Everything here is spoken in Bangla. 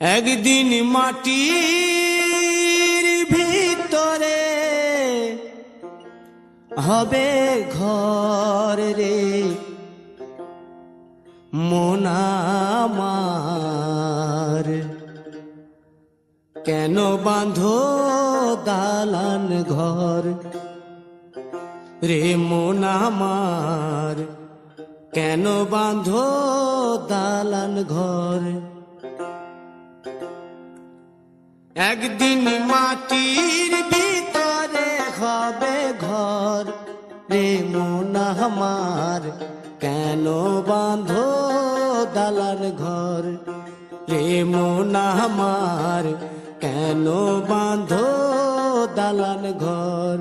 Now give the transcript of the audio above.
একদিন মাটির ভিতরে হবে ঘর রে মন আমার, কেন বাঁধো দালান ঘর রে মন আমার, কেন বাঁধো দালান ঘর। একদিন মাটির ভিতরে হবে ঘর রে মন আমার, কেন বাঁধো দালান ঘর রে মন আমার, কেন বাঁধো দালান ঘর।